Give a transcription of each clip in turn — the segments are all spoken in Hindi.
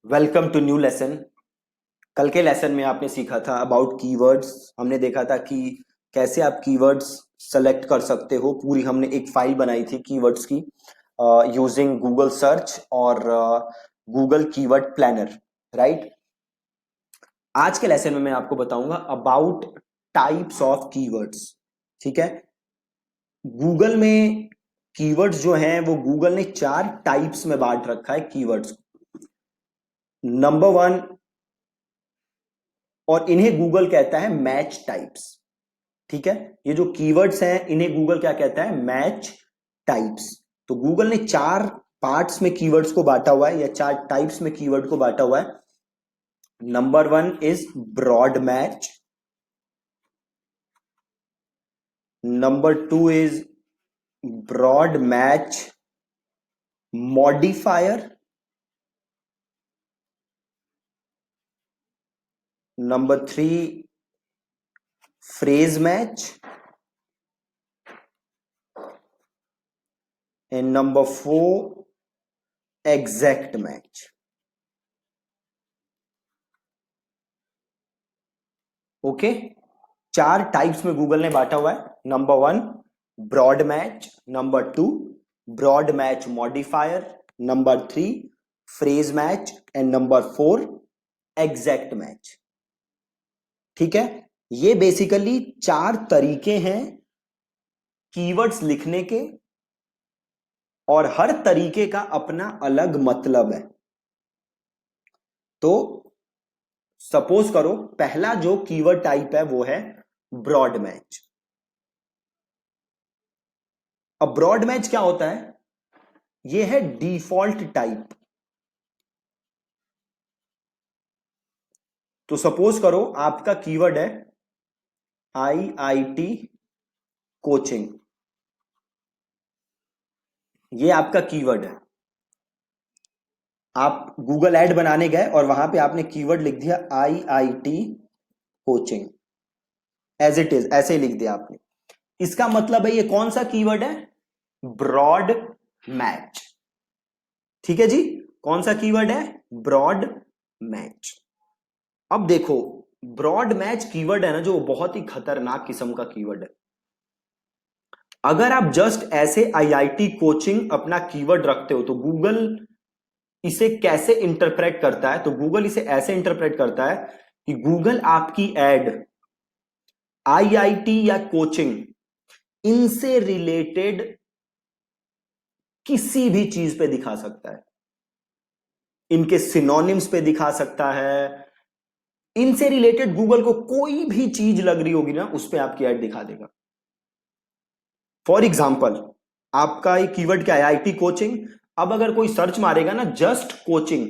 Welcome to new lesson. कल के लेसन में आपने सीखा था अबाउट कीवर्ड्स। हमने देखा था कि कैसे आप कीवर्ड्स सेलेक्ट कर सकते हो। पूरी हमने एक फाइल बनाई थी कीवर्ड्स की यूजिंग गूगल सर्च और गूगल कीवर्ड प्लानर, राइट। आज के लेसन में मैं आपको बताऊंगा अबाउट टाइप्स ऑफ कीवर्ड्स। ठीक है। गूगल में कीवर्ड्स जो हैं वो गूगल ने 4 टाइप्स में बांट रखा है कीवर्ड्स। नंबर 1, और इन्हें गूगल कहता है मैच टाइप्स। ठीक है। ये जो कीवर्ड्स हैं इन्हें गूगल क्या कहता है? Match types. तो गूगल ने 4 पार्ट्स में कीवर्ड्स को बांटा हुआ है या 4 टाइप्स में कीवर्ड को बांटा हुआ है। Number 1 is broad match, number 2 is broad match modifier, number 3 phrase match, and number 4 exact match. Okay. 4 types में गूगल ने बांटा हुआ है। Number 1 broad match, number 2 broad match modifier, number 3 phrase match and number 4 exact match. ठीक है। ये बेसिकली 4 तरीके हैं कीवर्ड्स लिखने के और हर तरीके का अपना अलग मतलब है। तो सपोज करो पहला जो कीवर्ड टाइप है वो है ब्रॉड मैच। अब ब्रॉड मैच क्या होता है? ये है डिफॉल्ट टाइप। तो सपोज करो आपका कीवर्ड है आईआईटी कोचिंग। ये आपका कीवर्ड है। आप गूगल ऐड बनाने गए और वहां पे आपने कीवर्ड लिख दिया IIT coaching, as it is ऐसे ही लिख दिया आपने। इसका मतलब है ये कौन सा कीवर्ड है? Broad match. ठीक है जी। कौन सा कीवर्ड है? Broad match. अब देखो, ब्रॉड मैच कीवर्ड है ना जो बहुत ही खतरनाक किस्म का कीवर्ड है। अगर आप जस्ट ऐसे आईआईटी कोचिंग अपना कीवर्ड रखते हो तो गूगल इसे कैसे इंटरप्रेट करता है? तो गूगल इसे ऐसे इंटरप्रेट करता है कि गूगल आपकी एड आईआईटी या कोचिंग इनसे रिलेटेड किसी भी चीज पे दिखा सकता है। इनके सिनोनिम्स पे दिखा सकता है। इनसे रिलेटेड गूगल को कोई भी चीज लग रही होगी ना उस पे आपकी ऐड दिखा देगा। फॉर एग्जाम्पल, आपका एक कीवर्ड क्या है? IIT coaching. अब अगर कोई सर्च मारेगा ना जस्ट कोचिंग,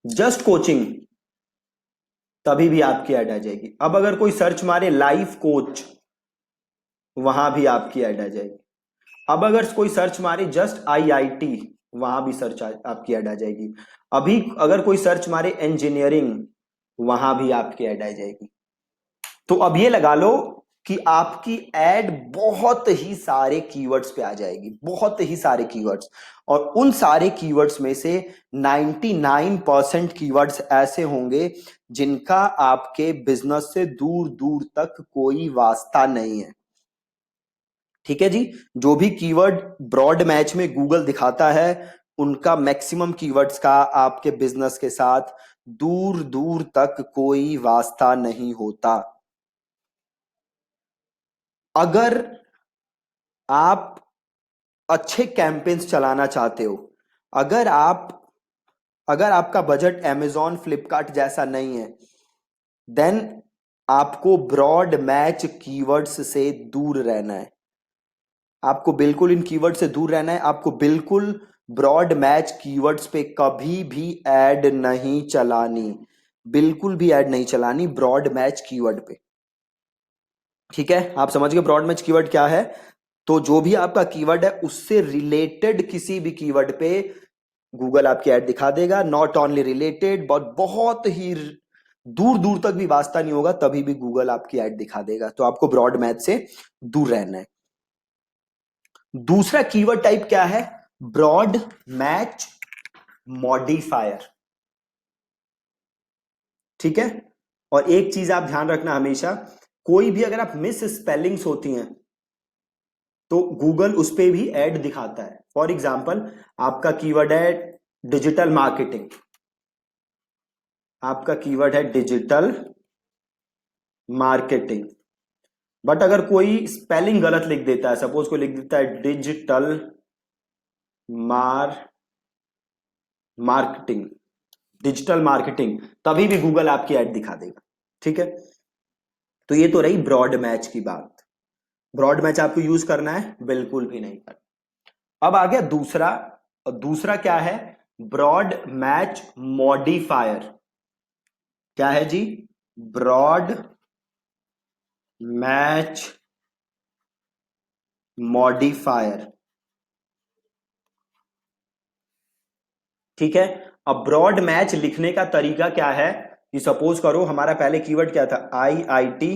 जस्ट कोचिंग, तभी भी आपकी ऐड आ जाएगी। अब अगर कोई सर्च मारे लाइफ कोच, वहां भी आपकी ऐड आ जाएगी। अब अगर कोई सर्च मारे जस्ट आईआईटी, वहां भी आपकी ऐड आ जाएगी। अभी अगर कोई सर्च मारे इंजीनियरिंग, वहां भी आपकी ऐड आ जाएगी। तो अब ये लगा लो कि आपकी ऐड बहुत ही सारे कीवर्ड्स पे आ जाएगी, बहुत ही सारे कीवर्ड्स। और उन सारे कीवर्ड्स में से 99% कीवर्ड्स ऐसे होंगे जिनका आपके बिजनेस से दूर दूर तक कोई वास्ता नहीं है। ठीक है जी। जो भी कीवर्ड ब्रॉड मैच में गूगल दिखाता है उनका मैक्सिमम कीवर्ड्स का आपके बिजनेस के साथ दूर दूर तक कोई वास्ता नहीं होता। अगर आप अच्छे कैंपेन्स चलाना चाहते हो, अगर आप अगर आपका बजट अमेजॉन फ्लिपकार्ट जैसा नहीं है, देन आपको ब्रॉड मैच कीवर्ड्स से दूर रहना है। आपको बिल्कुल इन कीवर्ड से दूर रहना है। आपको बिल्कुल ब्रॉड मैच कीवर्ड्स पे कभी भी ऐड नहीं चलानी, बिल्कुल भी ऐड नहीं चलानी ब्रॉड मैच कीवर्ड पे। ठीक है। आप समझ गए ब्रॉड मैच कीवर्ड क्या है? तो जो भी आपका कीवर्ड है उससे रिलेटेड किसी भी कीवर्ड पे गूगल आपकी ऐड दिखा देगा। नॉट ओनली रिलेटेड, बट बहुत ही दूर दूर तक भी वास्ता नहीं होगा तभी भी गूगल आपकी ऐड दिखा देगा। तो आपको ब्रॉड मैच से दूर रहना है। दूसरा कीवर्ड टाइप क्या है? Broad match modifier. ठीक है, और एक चीज आप ध्यान रखना हमेशा, कोई भी अगर आप मिस स्पेलिंग्स होती हैं तो गूगल उस पे भी एड दिखाता है। फॉर एग्जाम्पल, आपका कीवर्ड है डिजिटल मार्केटिंग, आपका कीवर्ड है डिजिटल मार्केटिंग, बट अगर कोई स्पेलिंग गलत लिख देता है, सपोज कोई लिख देता है डिजिटल मार्केटिंग, डिजिटल मार्केटिंग, तभी भी गूगल आपकी ऐड दिखा देगा। ठीक है, तो ये तो रही ब्रॉड मैच की बात। ब्रॉड मैच आपको यूज करना है? बिल्कुल भी नहीं करना। अब आ गया दूसरा, और दूसरा क्या है? Broad match modifier. क्या है जी? Broad match modifier. ठीक है, अब ब्रॉड मैच लिखने का तरीका क्या है कि सपोज करो हमारा पहले कीवर्ड क्या था? IIT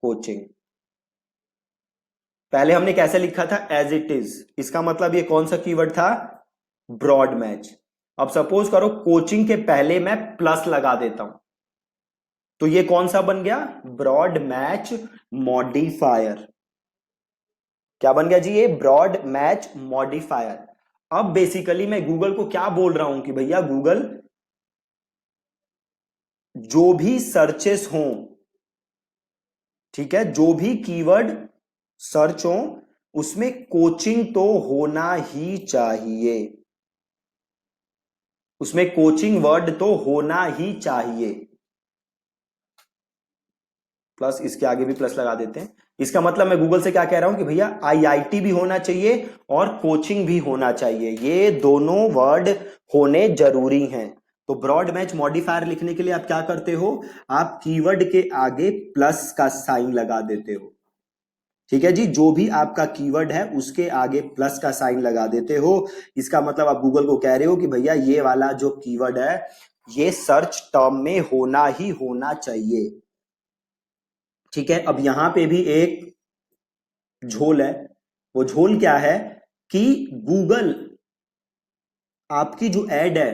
coaching. पहले हमने कैसे लिखा था? As it is. इसका मतलब ये कौन सा कीवर्ड था? Broad match. अब सपोज करो कोचिंग के पहले मैं प्लस लगा देता हूं, तो ये कौन सा बन गया? Broad match modifier. क्या बन गया जी? ये ब्रॉड मैच मॉडिफायर। अब बेसिकली मैं गूगल को क्या बोल रहा हूं कि भैया गूगल, जो भी सर्चेस हों, ठीक है, जो भी कीवर्ड सर्च हो, उसमें कोचिंग तो होना ही चाहिए, उसमें कोचिंग वर्ड तो होना ही चाहिए। प्लस, इसके आगे भी प्लस लगा देते हैं। इसका मतलब मैं गूगल से क्या कह रहा हूं कि भैया IIT भी होना चाहिए और कोचिंग भी होना चाहिए, ये दोनों वर्ड होने जरूरी हैं। तो ब्रॉड मैच मॉडिफायर लिखने के लिए आप क्या करते हो? आप कीवर्ड के आगे प्लस का साइन लगा देते हो। ठीक है जी, जो भी आपका कीवर्ड है उसके आगे प्लस का साइन लगा देते हो। इसका मतलब आप गूगल को कह रहे हो कि भैया ये वाला जो कीवर्ड है ये सर्च टर्म में होना ही होना चाहिए। ठीक है, अब यहां पे भी एक झोल है। वो झोल क्या है कि गूगल आपकी जो एड है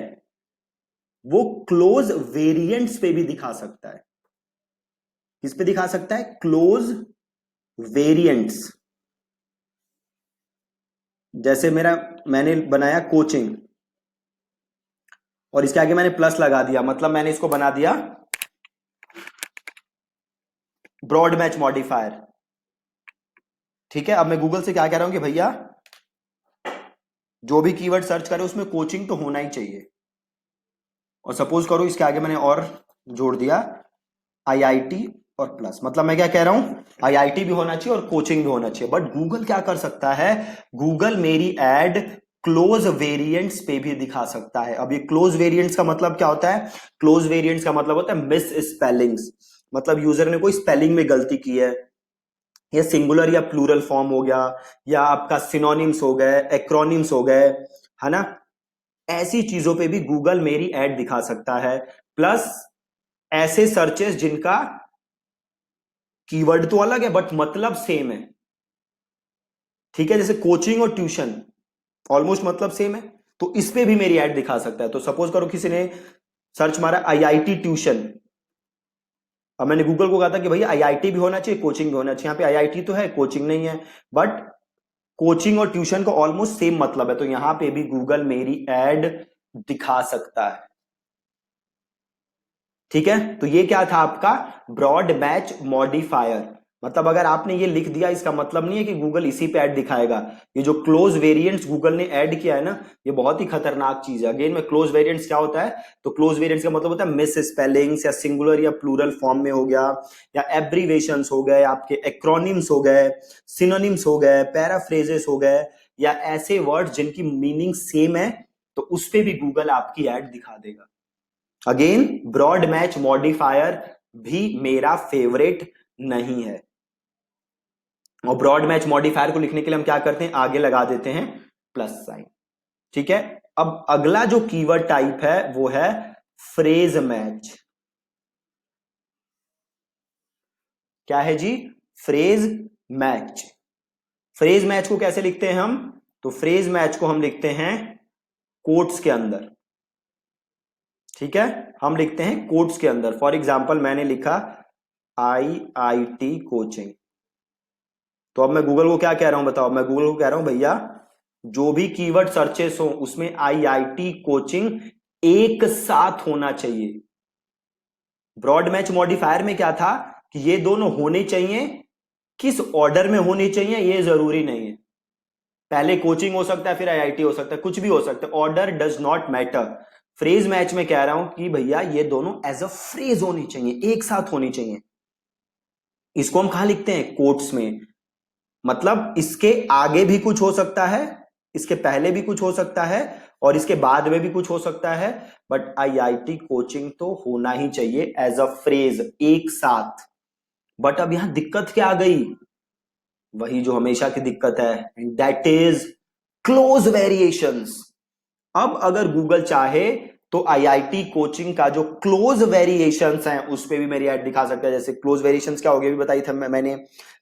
वो क्लोज वेरिएंट्स पे भी दिखा सकता है। किस पे दिखा सकता है? Close variants. जैसे मैंने बनाया कोचिंग और इसके आगे मैंने प्लस लगा दिया, मतलब मैंने इसको बना दिया ब्रॉड मैच मॉडिफायर। ठीक है, अब मैं गूगल से क्या कह रहा हूं कि भैया जो भी कीवर्ड सर्च करे उसमें कोचिंग तो होना ही चाहिए। और सपोज करो इसके आगे मैंने और जोड़ दिया IIT और प्लस, मतलब मैं क्या कह रहा हूं? IIT भी होना चाहिए और कोचिंग भी होना चाहिए। बट गूगल क्या कर सकता है? गूगल मेरी एड क्लोज वेरिएंट्स पे भी दिखा सकता है। अब ये क्लोज वेरिएंट्स का मतलब क्या होता है? क्लोज वेरिएंट्स का मतलब होता है मिस स्पेलिंग्स, मतलब यूजर ने कोई स्पेलिंग में गलती की है, या सिंगुलर या प्लूरल फॉर्म हो गया, या आपका सिनोनिम्स हो गए, एक्रोनिम्स हो गए, है ना? ऐसी चीजों पे भी गूगल मेरी एड दिखा सकता है। प्लस ऐसे सर्चेस जिनका कीवर्ड तो अलग है बट मतलब सेम है। ठीक है, जैसे कोचिंग और ट्यूशन ऑलमोस्ट मतलब सेम है, तो इस पे भी मेरी ऐड दिखा सकता है। तो सपोज करो किसी ने सर्च मारा IIT ट्यूशन, अब मैंने गूगल को कहा था कि भैया IIT भी होना चाहिए, कोचिंग भी होना चाहिए। यहाँ पे IIT तो है, कोचिंग नहीं है, बट कोचिंग और ट्यूशन का ऑलमोस्ट सेम मतलब है, तो यहां पे भी गूगल मेरी एड दिखा सकता है। ठीक है, तो ये क्या था आपका ब्रॉड मैच मॉडिफायर। मतलब अगर आपने ये लिख दिया, इसका मतलब नहीं है कि गूगल इसी पे ऐड दिखाएगा। ये जो क्लोज वेरिएंट्स गूगल ने ऐड किया है ना, ये बहुत ही खतरनाक चीज है। अगेन में क्लोज वेरिएंट्स क्या होता है? तो क्लोज वेरिएंट्स का मतलब होता है मिस स्पेलिंग्स, या सिंगुलर या प्लूरल फॉर्म में हो गया, या एब्रीवेशंस हो गए, आपके एक्रोनिम्स हो गए, सिनोनिम्स हो गए, पैराफ्रेजेस हो गए, या ऐसे वर्ड्स जिनकी मीनिंग सेम है, तो उस पे भी गूगल आपकी ऐड दिखा देगा। अगेन ब्रॉड मैच मॉडिफायर भी मेरा फेवरेट नहीं है। और ब्रॉड मैच मॉडिफायर को लिखने के लिए हम क्या करते हैं? आगे लगा देते हैं प्लस साइन। ठीक है, अब अगला जो कीवर्ड टाइप है वो है फ्रेज मैच। क्या है जी? Phrase match. फ्रेज मैच को कैसे लिखते हैं हम? तो फ्रेज मैच को हम लिखते हैं कोट्स के अंदर, ठीक है, हम लिखते हैं कोट्स के अंदर। फॉर एग्जाम्पल मैंने लिखा IIT कोचिंग, तो अब मैं गूगल को क्या कह रहा हूं बताओ, मैं गूगल को कह रहा हूं भैया जो भी कीवर्ड सर्चेस हो उसमें IIT कोचिंग एक साथ होना चाहिए। ब्रॉड मैच मॉडिफायर में क्या था कि ये दोनों होने चाहिए, किस ऑर्डर में होने चाहिए ये जरूरी नहीं है, पहले कोचिंग हो सकता है फिर IIT हो सकता है, कुछ भी हो सकता है, order does not matter. Phrase match में कह रहा हूं कि भैया ये दोनों एज अ फ्रेज होनी चाहिए, एक साथ होनी चाहिए। इसको हम कहां लिखते हैं, कोट्स में, मतलब इसके आगे भी कुछ हो सकता है, इसके पहले भी कुछ हो सकता है और इसके बाद में भी कुछ हो सकता है, बट IIT कोचिंग तो होना ही चाहिए एज अ फ्रेज, एक साथ। बट अब यहां दिक्कत क्या आ गई, वही जो हमेशा की दिक्कत है, and that is close variations. अब अगर गूगल चाहे तो IIT कोचिंग का जो क्लोज वेरिएशंस हैं उस पे भी मेरी ऐड दिखा सकता है। जैसे क्लोज वेरिएशंस क्या हो गया भी बताई था मैंने,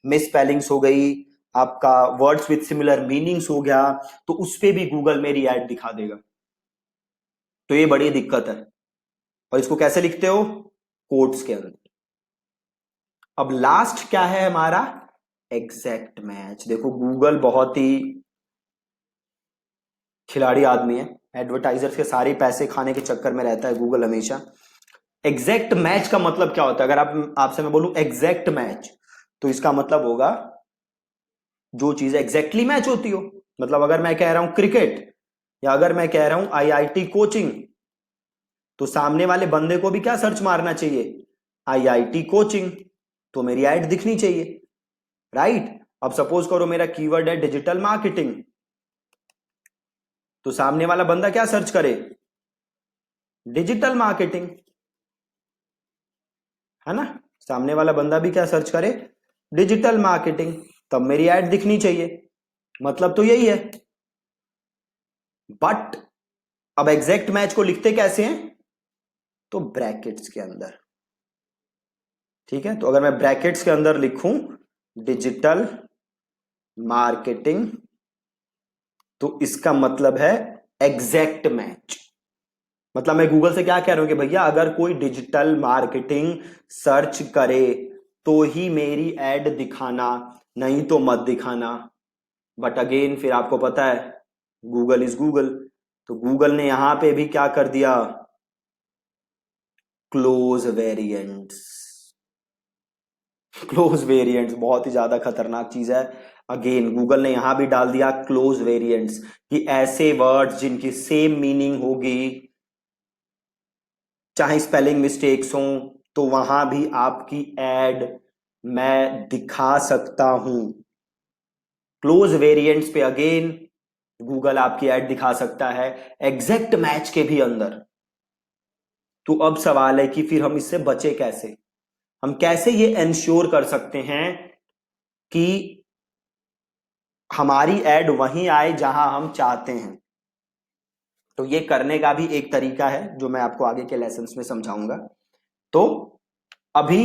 मिस स्पेलिंग्स हो गई, आपका वर्ड्स विथ सिमिलर मीनिंग्स हो गया, तो उस पे भी गूगल मेरी ऐड दिखा देगा। तो ये बड़ी दिक्कत है। और इसको कैसे लिखते हो, कोट्स के अंदर। अब लास्ट क्या है हमारा, एग्जैक्ट मैच। देखो गूगल बहुत ही खिलाड़ी आदमी है, एडवर्टाइजर्स के सारे पैसे खाने के चक्कर में रहता है गूगल हमेशा। एग्जैक्ट मैच का मतलब क्या होता है, अगर आप आपसे मैं बोलूं एग्जैक्ट मैच, तो इसका मतलब होगा जो चीज एग्जैक्टली मैच होती हो। मतलब अगर मैं कह रहा हूं क्रिकेट या अगर मैं कह रहा हूं IIT कोचिंग, तो सामने वाले बंदे को भी क्या सर्च मारना चाहिए, IIT कोचिंग, तो मेरी ऐड दिखनी चाहिए, राइट। अब सपोज करो मेरा कीवर्ड है डिजिटल मार्केटिंग, तो सामने वाला बंदा क्या सर्च करे, डिजिटल मार्केटिंग, है ना, सामने वाला बंदा भी क्या सर्च करे, डिजिटल मार्केटिंग, तब मेरी ऐड दिखनी चाहिए। मतलब तो यही है। बट अब एग्जैक्ट मैच को लिखते कैसे हैं, तो ब्रैकेट्स के अंदर, ठीक है। तो अगर मैं ब्रैकेट्स के अंदर लिखूं डिजिटल मार्केटिंग, तो इसका मतलब है एग्जैक्ट मैच। मतलब मैं गूगल से क्या कह रहा हूं कि भैया अगर कोई डिजिटल मार्केटिंग सर्च करे तो ही मेरी ऐड दिखाना, नहीं तो मत दिखाना। बट अगेन फिर आपको पता है गूगल इज गूगल, तो गूगल ने यहां पे भी क्या कर दिया, क्लोज वेरिएंट्स। क्लोज वेरिएंट्स बहुत ही ज्यादा खतरनाक चीज है। अगेन गूगल ने यहां भी डाल दिया क्लोज वेरिएंट्स, कि ऐसे वर्ड्स जिनकी सेम मीनिंग होगी, चाहे स्पेलिंग मिस्टेक्स हो, तो वहां भी आपकी एड मैं दिखा सकता हूं। क्लोज वेरिएंट्स पे अगेन गूगल आपकी ऐड दिखा सकता है, एग्जैक्ट मैच के भी अंदर। तो अब सवाल है कि फिर हम इससे बचे कैसे, हम कैसे ये इंश्योर कर सकते हैं कि हमारी ऐड वहीं आए जहां हम चाहते हैं। तो ये करने का भी एक तरीका है जो मैं आपको आगे के लेसन्स में समझाऊंगा। तो अभी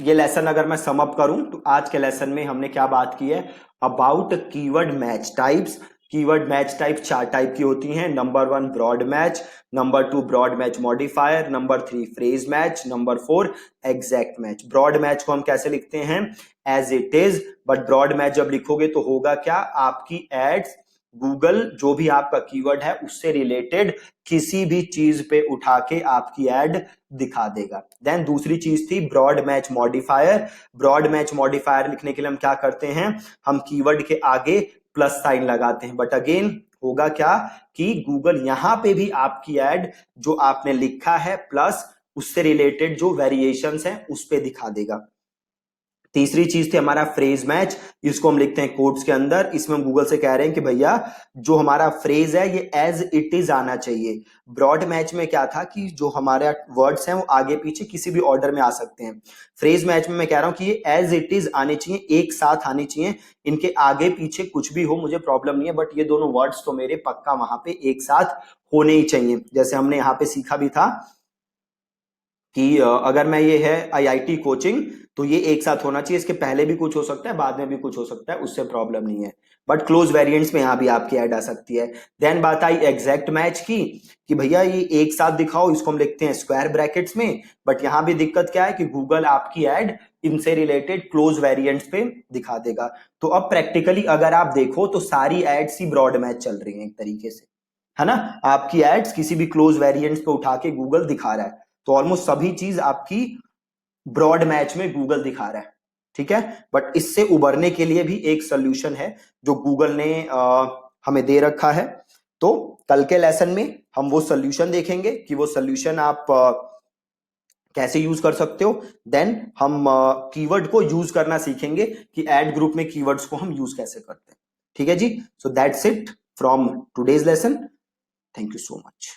ये लेसन अगर मैं सम अप करूं तो आज के लेसन में हमने क्या बात की है, about keyword match types. Keyword match type चार टाइप की होती हैं, number 1 broad match, number 2 broad match modifier, number 3 phrase match, number 4 exact match. Broad match को हम कैसे लिखते हैं, as it is, but broad match जब लिखोगे तो होगा क्या, आपकी एड्स गूगल जो भी आपका कीवर्ड है उससे रिलेटेड किसी भी चीज पे उठा के आपकी एड दिखा देगा। देन दूसरी चीज थी broad match modifier. Broad match modifier लिखने के लिए हम क्या करते हैं, हम कीवर्ड के आगे प्लस साइन लगाते हैं। बट अगेन होगा क्या कि गूगल यहां पे भी आपकी एड जो आपने लिखा है प्लस उससे रिलेटेड जो वेरिएशंस हैं उस पे दिखा देगा। तीसरी चीज थी हमारा फ्रेज मैच, इसको हम लिखते हैं कोट्स के अंदर। इसमें हम गूगल से कह रहे हैं कि भैया जो हमारा फ्रेज है ये एज इट इज आना चाहिए। ब्रॉड मैच में क्या था कि जो हमारे वर्ड्स हैं वो आगे पीछे किसी भी ऑर्डर में आ सकते हैं। फ्रेज मैच में मैं कह रहा हूं कि ये एज इट इज आने चाहिए, एक साथ आने चाहिए, इनके आगे पीछे कुछ भी हो मुझे प्रॉब्लम नहीं है, बट ये दोनों वर्ड्स तो मेरे पक्का वहां पे एक साथ होने ही चाहिए। जैसे हमने यहाँ पे सीखा भी था कि अगर मैं ये है आईआईटी कोचिंग, तो ये एक साथ होना चाहिए, इसके पहले भी कुछ हो सकता है, बाद में भी कुछ हो सकता है, उससे प्रॉब्लम नहीं है। बट क्लोज वेरिएंट्स में यहाँ भी आपकी ऐड आ सकती है। देन बात आई एग्जैक्ट मैच की, कि भैया ये एक साथ दिखाओ, इसको हम लिखते हैं स्क्वायर ब्रैकेट्स में। बट यहाँ भी दिक्कत क्या है कि गूगल आपकी ऐड इनसे रिलेटेड क्लोज वेरिएंट्स पे दिखा देगा। तो अब प्रैक्टिकली अगर आप देखो तो सारी एड्स ही ब्रॉड मैच चल रही हैं एक तरीके से, है ना। आपकी एड्स किसी भी क्लोज वेरिएंट्स पे उठा के गूगल दिखा रहा है, तो ऑलमोस्ट सभी चीज आपकी ब्रॉड मैच में गूगल दिखा रहा है, ठीक है। बट इससे उबरने के लिए भी एक सोल्यूशन है जो गूगल ने हमें दे रखा है। तो कल के लेसन में हम वो सोल्यूशन देखेंगे कि वो सोल्यूशन आप कैसे यूज कर सकते हो। देन हम कीवर्ड को यूज करना सीखेंगे कि एड ग्रुप में कीवर्ड्स को हम यूज कैसे करते हैं, ठीक है जी। So that's it from today's lesson. Thank you so much.